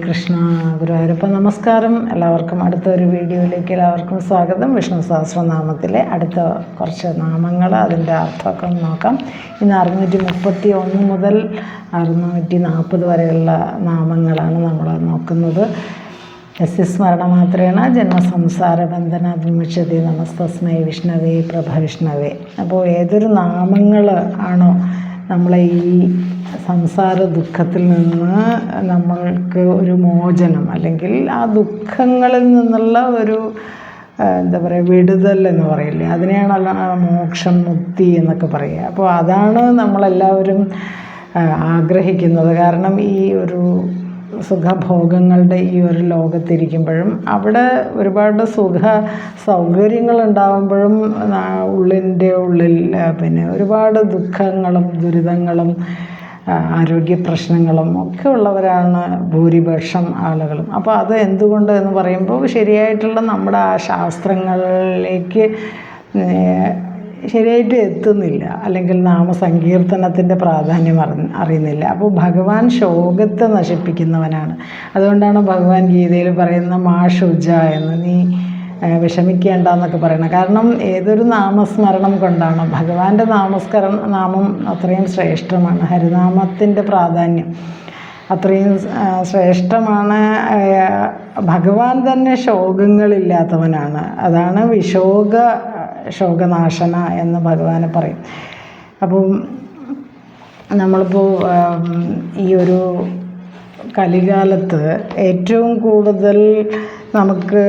കൃഷ്ണ ഗുരുവായൂരപ്പ നമസ്കാരം. എല്ലാവർക്കും അടുത്തൊരു വീഡിയോയിലേക്ക് എല്ലാവർക്കും സ്വാഗതം. വിഷ്ണു സഹസ്രനാമത്തിലെ അടുത്ത കുറച്ച് നാമങ്ങൾ, അതിൻ്റെ അർത്ഥമൊക്കെ നോക്കാം. ഇന്ന് 631 മുതൽ 640 വരെയുള്ള നാമങ്ങളാണ് നമ്മൾ നോക്കുന്നത്. യസ്യ സ്മരണമാത്രേണ ജന്മസംസാര ബന്ധനാത് വിമുച്യതേ നമസ്തസ്മൈ വിഷ്ണവേ പ്രഭവിഷ്ണവേ. അപ്പോൾ ഏതൊരു നാമങ്ങൾ ആണോ നമ്മളെ ഈ സംസാര ദുഃഖത്തിൽ നിന്ന് നമ്മൾക്ക് ഒരു മോചനം, അല്ലെങ്കിൽ ആ ദുഃഖങ്ങളിൽ നിന്നുള്ള ഒരു എന്താ പറയുക, വിടുതൽ എന്ന് പറയില്ലേ, അതിനെയാണല്ലോ മോക്ഷം, മുക്തി എന്നൊക്കെ പറയുക. അപ്പോൾ അതാണ് നമ്മളെല്ലാവരും ആഗ്രഹിക്കുന്നത്. കാരണം ഈ ഒരു സുഖഭോഗങ്ങളുടെ ഈ ഒരു ലോകത്തിരിക്കുമ്പോഴും അവിടെ ഒരുപാട് സുഖ സൗകര്യങ്ങൾ ഉണ്ടാകുമ്പോഴും ഉള്ളിൻ്റെ ഉള്ളിൽ പിന്നെ ഒരുപാട് ദുഃഖങ്ങളും ദുരിതങ്ങളും ആരോഗ്യ പ്രശ്നങ്ങളും ഒക്കെ ഉള്ളവരാണ് ഭൂരിപക്ഷം ആളുകളും. അപ്പോൾ അത് എന്തുകൊണ്ട് എന്ന് പറയുമ്പോൾ ശരിയായിട്ടുള്ള നമ്മുടെ ആ ശാസ്ത്രങ്ങളിലേക്ക് ശരിയായിട്ട് എത്തുന്നില്ല, അല്ലെങ്കിൽ നാമസങ്കീർത്തനത്തിൻ്റെ പ്രാധാന്യം അറിയുന്നില്ല. അപ്പോൾ ഭഗവാൻ ശോകത്തെ നശിപ്പിക്കുന്നവനാണ്. അതുകൊണ്ടാണ് ഭഗവാൻ ഗീതയിൽ പറയുന്ന മാ ശുച എന്ന്, നീ വിഷമിക്കേണ്ട എന്നൊക്കെ പറയണം. കാരണം ഏതൊരു നാമസ്മരണം കൊണ്ടാണ്, ഭഗവാന്റെ നാമം അത്രയും ശ്രേഷ്ഠമാണ്. ഹരിനാമത്തിൻ്റെ പ്രാധാന്യം അത്രയും ശ്രേഷ്ഠമാണ്. ഭഗവാൻ തന്നെ ശോകങ്ങളില്ലാത്തവനാണ്. അതാണ് ശോകനാശന എന്ന് ഭഗവാനെ പറയും. അപ്പം നമ്മളിപ്പോൾ ഈ ഒരു കലികാലത്ത് ഏറ്റവും കൂടുതൽ നമുക്ക്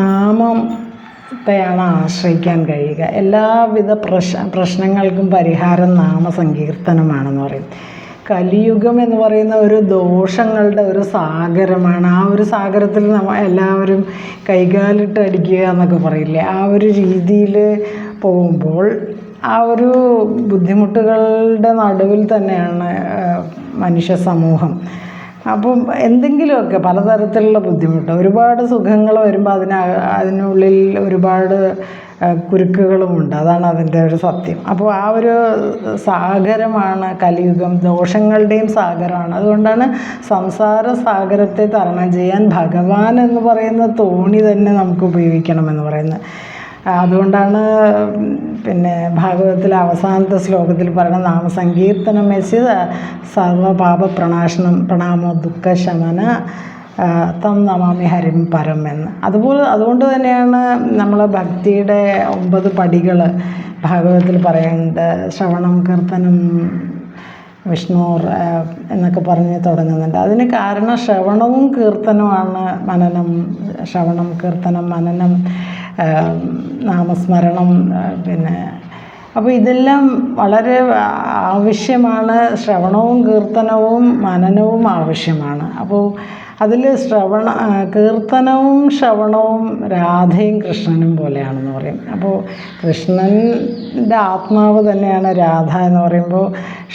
നാമത്തെയാണ് ആശ്രയിക്കാൻ കഴിയുക. എല്ലാവിധ പ്രശ്നങ്ങൾക്കും പരിഹാരം നാമസങ്കീർത്തനമാണെന്ന് പറയും. കലിയുഗം എന്ന് പറയുന്ന ഒരു ദോഷങ്ങളുടെ ഒരു സാഗരമാണ്. ആ ഒരു സാഗരത്തിൽ എല്ലാവരും കൈകാലിട്ട് അടിക്കുക എന്നൊക്കെ പറയില്ലേ, ആ ഒരു രീതിയിൽ പോകുമ്പോൾ ആ ഒരു ബുദ്ധിമുട്ടുകളുടെ നടുവിൽ തന്നെയാണ് മനുഷ്യ സമൂഹം. അപ്പം എന്തെങ്കിലുമൊക്കെ പലതരത്തിലുള്ള ബുദ്ധിമുട്ട്, ഒരുപാട് സുഖങ്ങൾ വരുമ്പോൾ അതിനുള്ളിൽ ഒരുപാട് കുരുക്കുകളുമുണ്ട്. അതാണ് അതിൻ്റെ ഒരു സത്യം. അപ്പോൾ ആ ഒരു സാഗരമാണ് കലിയുഗം, ദോഷങ്ങളുടെയും സാഗരമാണ്. അതുകൊണ്ടാണ് സംസാര സാഗരത്തെ തരണം ചെയ്യാൻ ഭഗവാൻ എന്ന് പറയുന്ന തോണി തന്നെ നമുക്ക് ഉപയോഗിക്കണമെന്ന് പറയുന്നത്. അതുകൊണ്ടാണ് പിന്നെ ഭാഗവതത്തിലെ അവസാനത്തെ ശ്ലോകത്തിൽ പറയുന്ന നാമസങ്കീർത്തനം യസ്യ സർവപാപ പ്രണാമോ ദുഃഖശമന തം നമാമി ഹരിം പരം എന്ന്. അതുകൊണ്ട് തന്നെയാണ് നമ്മൾ ഭക്തിയുടെ 9 പടികൾ ഭാഗവതത്തിൽ പറയുന്നത്. ശ്രവണം, കീർത്തനം, വിഷ്ണുർ എന്നൊക്കെ പറഞ്ഞ് തുടങ്ങുന്നുണ്ട്. അതിന് കാരണം ശ്രവണവും കീർത്തനവുമാണ്. ശ്രവണം, കീർത്തനം, മനനം, നാമസ്മരണം. പിന്നെ അപ്പോൾ ഇതെല്ലാം വളരെ ആവശ്യമാണ്. ശ്രവണവും കീർത്തനവും മനനവും ആവശ്യമാണ്. അപ്പോൾ അതിൽ കീർത്തനവും ശ്രവണവും രാധയും കൃഷ്ണനും പോലെയാണെന്ന് പറയും. അപ്പോൾ കൃഷ്ണൻ്റെ ആത്മാവ് തന്നെയാണ് രാധ എന്ന് പറയുമ്പോൾ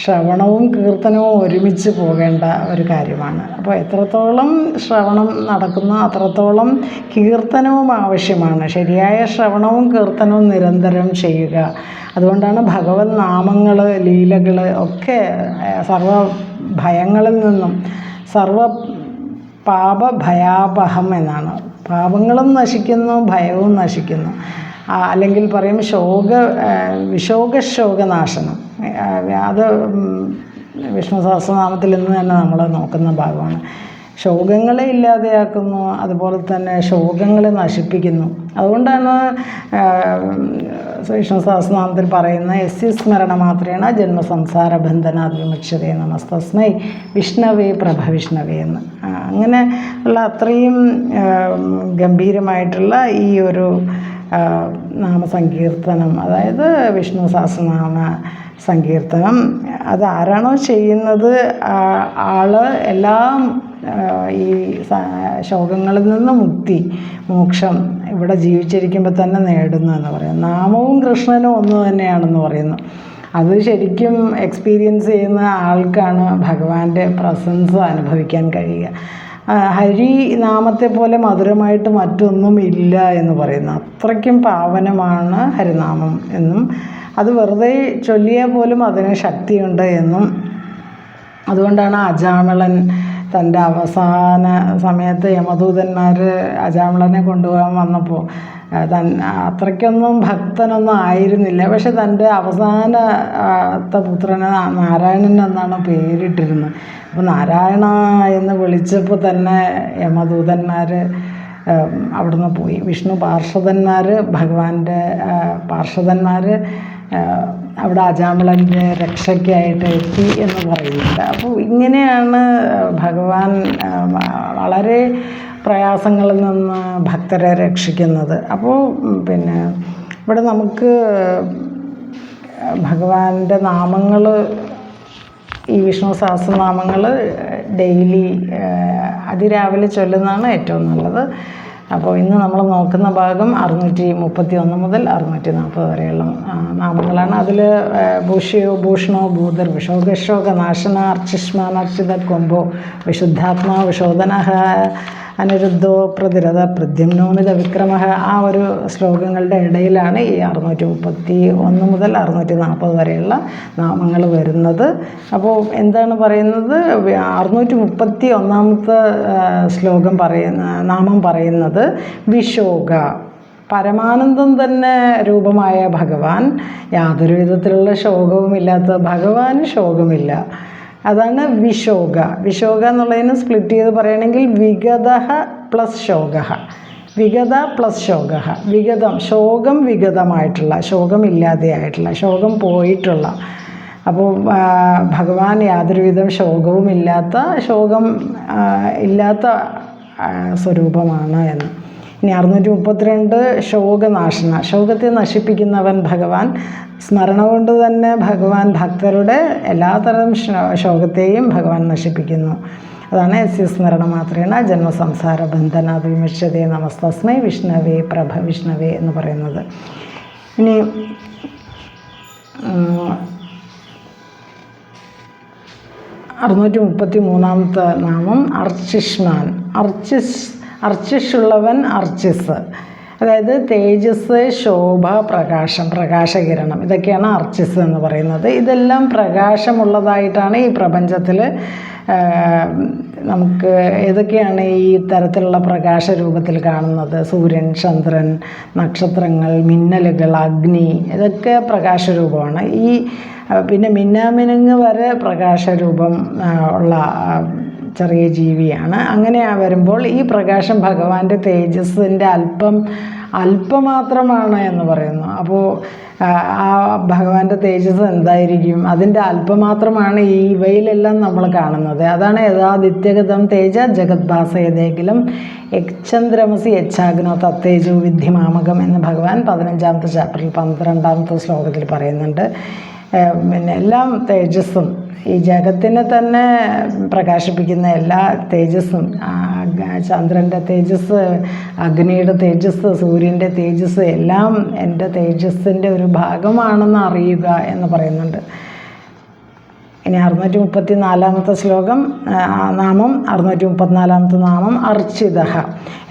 ശ്രവണവും കീർത്തനവും ഒരുമിച്ച് പോകേണ്ട ഒരു കാര്യമാണ്. അപ്പോൾ എത്രത്തോളം ശ്രവണം നടക്കുന്നു അത്രത്തോളം കീർത്തനവും ആവശ്യമാണ്. ശരിയായ ശ്രവണവും കീർത്തനവും നിരന്തരം ചെയ്യുക. അതുകൊണ്ടാണ് ഭഗവത് നാമങ്ങൾ, ലീലകൾ ഒക്കെ സർവ ഭയങ്ങളിൽ നിന്നും പാപഭയാപഹം എന്നാണ്. പാപങ്ങളും നശിക്കുന്നു, ഭയവും നശിക്കുന്നു. അല്ലെങ്കിൽ പറയും വിശോകനാശനം. അത് വിഷ്ണു സഹസ്രനാമത്തിൽ ഇന്ന് തന്നെ നമ്മൾ നോക്കുന്ന ഭാഗമാണ്. ശോകങ്ങളെ ഇല്ലാതെയാക്കുന്നു, അതുപോലെ തന്നെ ശോകങ്ങളെ നശിപ്പിക്കുന്നു. അതുകൊണ്ടാണ് വിഷ്ണു സഹസ്രനാമത്തിൽ പറയുന്ന യസ്യ സ്മരണമാത്രേണ ജന്മസംസാര ബന്ധനാത് വിമുച്യതേ നമസ്തസ്മൈ വിഷ്ണവേ പ്രഭവിഷ്ണവേ എന്ന്. അങ്ങനെ ഉള്ള അത്രയും ഗംഭീരമായിട്ടുള്ള ഈ ഒരു നാമസങ്കീർത്തനം, അതായത് വിഷ്ണു സഹസ്രനാമ സങ്കീർത്തനം, അത് ആരാണോ ചെയ്യുന്നത് ആള് എല്ലാം ഈ ശോകങ്ങളിൽ നിന്ന് മോക്ഷം ഇവിടെ ജീവിച്ചിരിക്കുമ്പോൾ തന്നെ നേടുന്നു എന്ന് പറയുന്നു. നാമവും കൃഷ്ണനും ഒന്ന് തന്നെയാണെന്ന് പറയുന്നു. അത് ശരിക്കും എക്സ്പീരിയൻസ് ചെയ്യുന്ന ആൾക്കാണ് ഭഗവാന്റെ പ്രസൻസ് അനുഭവിക്കാൻ കഴിയുക. ഹരി നാമത്തെ പോലെ മധുരമായിട്ട് മറ്റൊന്നും ഇല്ല എന്ന് പറയുന്നു. അത്രയ്ക്കും പാവനമാണ് ഹരിനാമം എന്നും, അത് വെറുതെ ചൊല്ലിയാൽ പോലും അതിന് ശക്തിയുണ്ട് എന്നും. അതുകൊണ്ടാണ് അജാമിളൻ തൻ്റെ അവസാന സമയത്ത് യമദൂതന്മാർ അജാമിളനെ കൊണ്ടുപോകാൻ വന്നപ്പോൾ അത്രയ്ക്കൊന്നും ഭക്തനൊന്നും ആയിരുന്നില്ല. പക്ഷെ തൻ്റെ അവസാനത്തെ പുത്രന് നാരായണൻ എന്നാണ് പേരിട്ടിരുന്നത്. അപ്പോൾ നാരായണ എന്ന് വിളിച്ചപ്പോൾ തന്നെ യമദൂതന്മാർ അവിടുന്ന് പോയി. വിഷ്ണു പാർഷദന്മാർ, ഭഗവാന്റെ പാർഷദന്മാർ അവിടെ അജാമിളൻ്റെ രക്ഷയ്ക്കായിട്ട് എത്തി എന്ന് പറയുന്നുണ്ട്. അപ്പോൾ ഇങ്ങനെയാണ് ഭഗവാൻ വളരെ പ്രയാസങ്ങളിൽ നിന്ന് ഭക്തരെ രക്ഷിക്കുന്നത്. അപ്പോൾ പിന്നെ ഇവിടെ നമുക്ക് ഭഗവാന്റെ നാമങ്ങൾ, ഈ വിഷ്ണു സഹസ്രനാമങ്ങൾ ഡെയിലി അതിരാവിലെ ചൊല്ലുന്നതാണ് ഏറ്റവും നല്ലത്. അപ്പോൾ ഇന്ന് നമ്മൾ നോക്കുന്ന ഭാഗം 631 മുതൽ 640 വരെയുള്ള നാമങ്ങളാണ്. അതിൽ ഭൂഷ്യോ ഭൂഷണോ ഭൂതർ വിശോകശോക നാശന അർച്ചിഷ്മാനർച്ചിത കൊമ്പോ വിശുദ്ധാത്മാ വിശോധനഃ അനിരുദ്ധോ പ്രതിരഥ പ്രദ്യുമ്നോനിത വിക്രമഃ, ആ ഒരു ശ്ലോകങ്ങളുടെ ഇടയിലാണ് ഈ 631 മുതൽ 640 വരെയുള്ള നാമങ്ങൾ വരുന്നത്. അപ്പോൾ എന്താണ് പറയുന്നത്? 631 ശ്ലോകം നാമം പറയുന്നത് വിശോക, പരമാനന്ദം തന്നെ രൂപമായ ഭഗവാൻ, യാതൊരു വിധത്തിലുള്ള ശോകവുമില്ലാത്ത ഭഗവാന് ശോകമില്ല. അതാണ് വിശോക. വിശോക എന്നുള്ളതിന് സ്പ്ലിറ്റ് ചെയ്ത് പറയുകയാണെങ്കിൽ വിഗത പ്ലസ് ശോക, വിഗത പ്ലസ് ശോക. വിഗതം, ശോകം വിഗതമായിട്ടുള്ള, ശോകമില്ലാതെയായിട്ടുള്ള, ശോകം പോയിട്ടുള്ള. അപ്പോൾ ഭഗവാൻ യാതൊരുവിധം ശോകവുമില്ലാത്ത, ശോകം ഇല്ലാത്ത സ്വരൂപമാണ് എന്ന്. ഇനി 632 ശോകനാശന, ശോകത്തെ നശിപ്പിക്കുന്നവൻ ഭഗവാൻ. സ്മരണ കൊണ്ട് തന്നെ ഭഗവാൻ ഭക്തരുടെ എല്ലാതരം ശോകത്തെയും ഭഗവാൻ നശിപ്പിക്കുന്നു. അതാണ് സ്മരണ മാത്രേണ ജന്മസംസാര ബന്ധനാത് വിമുച്യതേ നമസ്തസ്മൈ വിഷ്ണവേ പ്രഭ വിഷ്ണവേ എന്ന് പറയുന്നത്. ഇനി 633 നാമം അർച്ചിഷ്മാൻ. അർച്ചിഷുള്ളവൻ അർച്ചിസ്, അതായത് തേജസ്, ശോഭ, പ്രകാശം, പ്രകാശകിരണം, ഇതൊക്കെയാണ് അർച്ചിസ് എന്ന് പറയുന്നത്. ഇതെല്ലാം പ്രകാശമുള്ളതായിട്ടാണ് ഈ പ്രപഞ്ചത്തിൽ നമുക്ക് ഏതൊക്കെയാണ് ഈ തരത്തിലുള്ള പ്രകാശ രൂപത്തിൽ കാണുന്നത്? സൂര്യൻ, ചന്ദ്രൻ, നക്ഷത്രങ്ങൾ, മിന്നലുകൾ, അഗ്നി, ഇതൊക്കെ പ്രകാശരൂപമാണ്. ഈ പിന്നെ മിന്നാമിനുങ്ങ് വരെ പ്രകാശരൂപം ഉള്ള ചെറിയ ജീവിയാണ്. അങ്ങനെ വരുമ്പോൾ ഈ പ്രകാശം ഭഗവാന്റെ തേജസ്സിൻ്റെ അല്പമാത്രമാണ് എന്ന് പറയുന്നു. അപ്പോൾ ആ ഭഗവാന്റെ തേജസ് എന്തായിരിക്കും? അതിൻ്റെ അല്പമാത്രമാണ് ഈ ഇവയിലെല്ലാം നമ്മൾ കാണുന്നത്. അതാണ് യഥാദിത്യഗതം തേജ ജഗദ്ഭാസയതേകിലും യക്ഷന്ദ്രമസി യച്ഛാഗ്നോ തത്തേജോ വിദ്ധിമാമകം എന്ന് ഭഗവാൻ 15ാമത്തെ ചാപ്റ്ററിൽ 12ാമത്തെ ശ്ലോകത്തിൽ പറയുന്നുണ്ട്. പിന്നെ എല്ലാം തേജസ്സും, ഈ ജഗത്തിനെ തന്നെ പ്രകാശിപ്പിക്കുന്ന എല്ലാ തേജസ്സും, ചന്ദ്രൻ്റെ തേജസ്, അഗ്നിയുടെ തേജസ്, സൂര്യൻ്റെ തേജസ് എല്ലാം എൻ്റെ തേജസ്സിൻ്റെ ഒരു ഭാഗമാണെന്ന് അറിയുക എന്ന് പറയുന്നുണ്ട്. ഇനി 634 ശ്ലോകം നാമം 634 നാമം അർച്ചിത.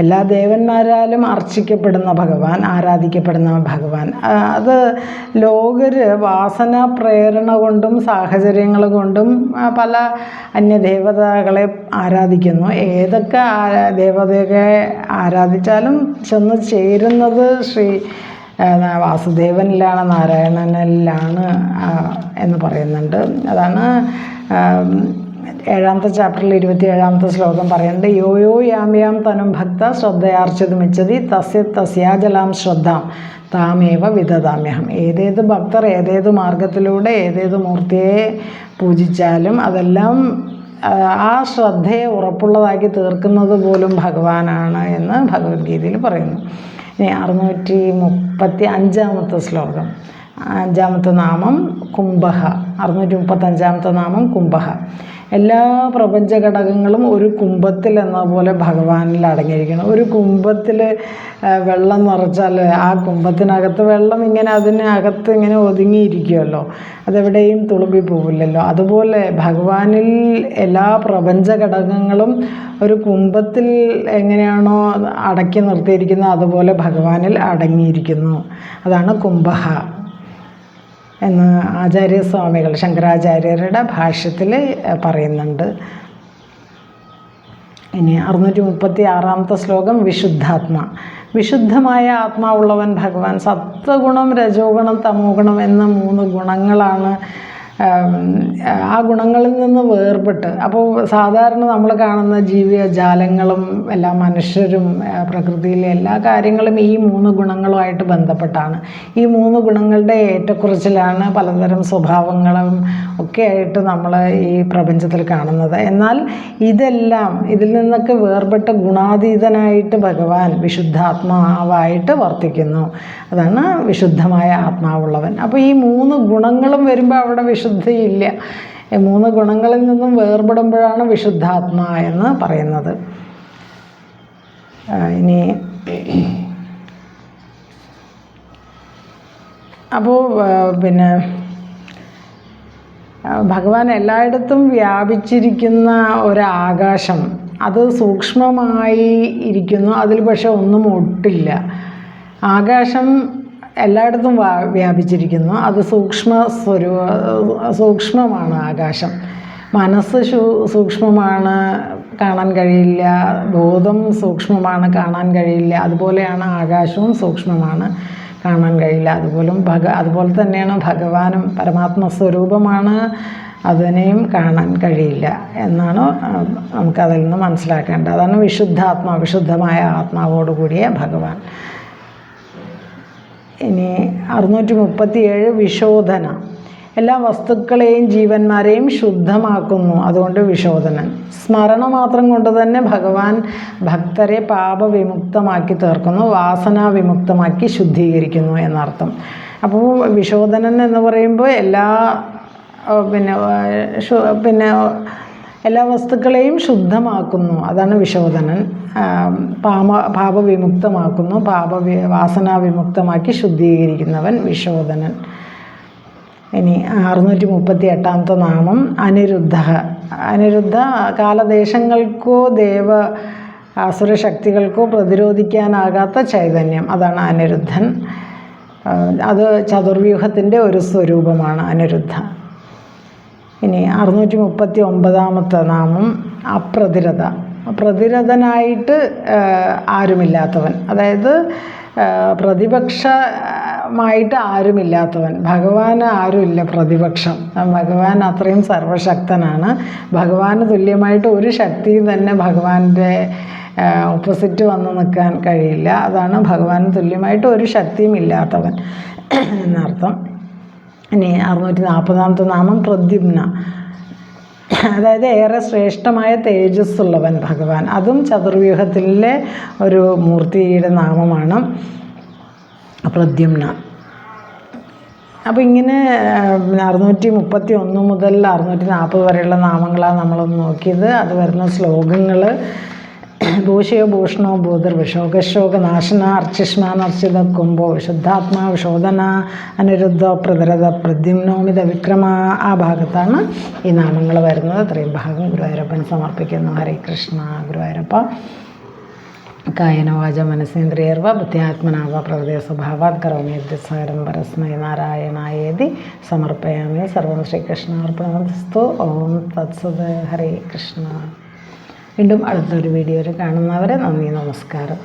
എല്ലാ ദേവന്മാരാലും അർച്ചിക്കപ്പെടുന്ന ഭഗവാൻ, ആരാധിക്കപ്പെടുന്ന ഭഗവാൻ. അത് ലോകര് വാസന പ്രേരണ കൊണ്ടും സാഹചര്യങ്ങൾ കൊണ്ടും പല അന്യദേവതകളെ ആരാധിക്കുന്നു. ഏതൊക്കെ ദേവതയെ ആരാധിച്ചാലും ചെന്ന് ചേരുന്നത് ശ്രീ വാസുദേവനിലാണ്, നാരായണനിലാണ് എന്ന് പറയുന്നുണ്ട്. അതാണ് 7ാമത്തെ ചാപ്റ്ററിൽ 27ാമത്തെ ശ്ലോകം പറയുന്നുണ്ട്. യോ യോ യാം തനും ഭക്ത ശ്രദ്ധയാർച്ചിതുമിച്ചതി തസ്യാജലാം ശ്രദ്ധാം താമേവ വിദദാമ്യഹം. ഏതേത് ഭക്തർ ഏതേത് മാർഗത്തിലൂടെ ഏതേത് മൂർത്തിയെ പൂജിച്ചാലും അതെല്ലാം ആ ശ്രദ്ധയെ ഉറപ്പുള്ളതാക്കി തീർക്കുന്നത് പോലും ഭഗവാനാണ് എന്ന് ഭഗവത്ഗീതയിൽ പറയുന്നു. ഇനി 635 ശ്ലോകം, 5ാമത്തെ നാമം കുംഭഹ. 635 നാമം കുംഭഹ. എല്ലാ പ്രപഞ്ച ഘടകങ്ങളും ഒരു കുംഭത്തിൽ എന്ന പോലെ ഭഗവാനിൽ അടങ്ങിയിരിക്കണം. ഒരു കുംഭത്തിൽ വെള്ളം നിറച്ചാൽ ആ കുംഭത്തിനകത്ത് വെള്ളം ഇങ്ങനെ അതിനകത്ത് ഇങ്ങനെ ഒതുങ്ങിയിരിക്കുമല്ലോ, അതെവിടെയും തുളുമ്പി പോവില്ലല്ലോ. അതുപോലെ ഭഗവാനിൽ എല്ലാ പ്രപഞ്ച ഘടകങ്ങളും ഒരു കുംഭത്തിൽ എങ്ങനെയാണോ അടക്കി നിർത്തിയിരിക്കുന്നത് അതുപോലെ ഭഗവാനിൽ അടങ്ങിയിരിക്കുന്നു. അതാണ് കുംഭഹ എന്ന് ആചാര്യസ്വാമികൾ, ശങ്കരാചാര്യരുടെ ഭാഷ്യത്തിൽ പറയുന്നുണ്ട്. ഇനി 636-ാമത്തെ ശ്ലോകം വിശുദ്ധാത്മ. വിശുദ്ധമായ ആത്മാവുള്ളവൻ ഭഗവാൻ. സത്വഗുണം, രജോഗുണം, തമോ ഗുണം എന്ന 3 ഗുണങ്ങളാണ്. ആ ഗുണങ്ങളിൽ നിന്ന് വേർപെട്ട്, അപ്പോൾ സാധാരണ നമ്മൾ കാണുന്ന ജീവജാലങ്ങളും എല്ലാ മനുഷ്യരും പ്രകൃതിയിലെ എല്ലാ കാര്യങ്ങളും ഈ 3 ഗുണങ്ങളുമായിട്ട് ബന്ധപ്പെട്ടാണ്. ഈ 3 ഗുണങ്ങളുടെ ഏറ്റക്കുറച്ചിലാണ് പലതരം സ്വഭാവങ്ങളും ഒക്കെ ആയിട്ട് നമ്മൾ ഈ പ്രപഞ്ചത്തിൽ കാണുന്നത്. എന്നാൽ ഇതിൽ നിന്നൊക്കെ വേർപെട്ട് ഗുണാതീതനായിട്ട് ഭഗവാൻ വിശുദ്ധാത്മാവായിട്ട് വർത്തിക്കുന്നു. അതാണ് വിശുദ്ധമായ ആത്മാവുള്ളവൻ. അപ്പോൾ ഈ 3 ഗുണങ്ങളും വരുമ്പോൾ അവിടെ വിശുദ്ധിയില്ല. 3 ഗുണങ്ങളിൽ നിന്നും വേർപെടുമ്പോഴാണ് വിശുദ്ധാത്മാ എന്ന് പറയുന്നത്. ഇനി അപ്പോൾ പിന്നെ ഭഗവാൻ എല്ലായിടത്തും വ്യാപിച്ചിരിക്കുന്ന ഒരാകാശം, അത് സൂക്ഷ്മമായി ഇരിക്കുന്നു. അതിൽ പക്ഷെ ഒന്നും ഒട്ടില്ല. ആകാശം എല്ലായിടത്തും വ്യാപിച്ചിരിക്കുന്നു. അത് സൂക്ഷ്മമാണ് ആകാശം. മനസ്സ് സൂക്ഷ്മമാണ്, കാണാൻ കഴിയില്ല. ബോധം സൂക്ഷ്മമാണ്, കാണാൻ കഴിയില്ല. അതുപോലെയാണ് ആകാശവും സൂക്ഷ്മമാണ്, കാണാൻ കഴിയില്ല. അതുപോലെ തന്നെയാണ് ഭഗവാനും പരമാത്മസ്വരൂപമാണ്, അതിനെയും കാണാൻ കഴിയില്ല എന്നാണ് നമുക്കതിൽ നിന്ന് മനസ്സിലാക്കേണ്ടത്. അതാണ് വിശുദ്ധമായ ആത്മാവോടുകൂടിയ ഭഗവാൻ. ഇനി 637 വിശോധന. എല്ലാ വസ്തുക്കളെയും ജീവന്മാരെയും ശുദ്ധമാക്കുന്നു, അതുകൊണ്ട് വിശോധനൻ. സ്മരണ മാത്രം കൊണ്ട് തന്നെ ഭഗവാൻ ഭക്തരെ പാപവിമുക്തമാക്കി തീർക്കുന്നു, വാസനാവിമുക്തമാക്കി ശുദ്ധീകരിക്കുന്നു എന്നർത്ഥം. അപ്പോൾ വിശോധനൻ എന്ന് പറയുമ്പോൾ എല്ലാ വസ്തുക്കളെയും ശുദ്ധമാക്കുന്നു, അതാണ് വിശോധനൻ. പാപവിമുക്തമാക്കുന്നു, വാസനാവിമുക്തമാക്കി ശുദ്ധീകരിക്കുന്നവൻ വിശോധനൻ. ഇനി 638-ാമത്തെ നാമം അനിരുദ്ധ. അനിരുദ്ധ കാലദേശങ്ങൾക്കോ അസുരശക്തികൾക്കോ പ്രതിരോധിക്കാനാകാത്ത ചൈതന്യം, അതാണ് അനിരുദ്ധൻ. അത് ചതുർവ്യൂഹത്തിൻ്റെ ഒരു സ്വരൂപമാണ് അനിരുദ്ധ. ഇനി 639-ാമത്തെ നാമം അപ്രതിരത. പ്രതിരതനായിട്ട് ആരുമില്ലാത്തവൻ, അതായത് പ്രതിപക്ഷമായിട്ട് ആരുമില്ലാത്തവൻ. ഭഗവാന് ആരുമില്ല പ്രതിപക്ഷം. ഭഗവാൻ അത്രയും സർവശക്തനാണ്. ഭഗവാന് തുല്യമായിട്ട് ഒരു ശക്തിയും തന്നെ ഭഗവാന്റെ ഓപ്പോസിറ്റ് വന്ന് നിൽക്കാൻ കഴിയില്ല. അതാണ് ഭഗവാന് തുല്യമായിട്ട് ഒരു ശക്തിയും ഇല്ലാത്തവൻ എന്നർത്ഥം. ഇനി 640-ാമത്തെ നാമം പ്രദ്യുമ്ന. അതായത് ഏറെ ശ്രേഷ്ഠമായ തേജസ്സുള്ളവൻ ഭഗവാൻ. അതും ചതുർവ്യൂഹത്തിലെ ഒരു മൂർത്തിയുടെ നാമമാണ് പ്രദ്യുമ്ന. അപ്പോൾ ഇങ്ങനെ 631 മുതൽ 640 വരെയുള്ള നാമങ്ങളാണ് നമ്മളൊന്ന് നോക്കിയത്. അത് വരുന്ന ശ്ലോകങ്ങൾ: ഭൂഷയോ ഭൂഷണോ ഭൂതിർവിശോകശോക നാശന അർച്ചിഷ്മാനർച്ചിത കുംഭോ വിശുദ്ധാത്മാ വിശോധന അനിരുദ്ധ പ്രതിരഥ പ്രദ്യുമ്നോമിത വിക്രമ. ആ ഭാഗത്താണ് ഈ നാമങ്ങൾ വരുന്നത്. അത്രയും ഭാഗം ഗുരുവായൂരപ്പൻ സമർപ്പിക്കുന്നു. ഹരേ കൃഷ്ണ. ഗുരുവായൂരപ്പ കായേന വാച മനസേന്ദ്രിയർവ ബുദ്ധ്യാത്മനാവ പ്രകൃതി സ്വഭാവാത് കരോമി യദ്സകലം പരസ്മൈ നാരായണായേതി സമർപ്പയാമി. സർവം ശ്രീകൃഷ്ണാർപ്പണമസ്തു. ഓം തത്സത്. ഹരേ കൃഷ്ണ. വീണ്ടും അടുത്തൊരു വീഡിയോയിൽ കാണുന്നവരെ നന്ദി, നമസ്കാരം.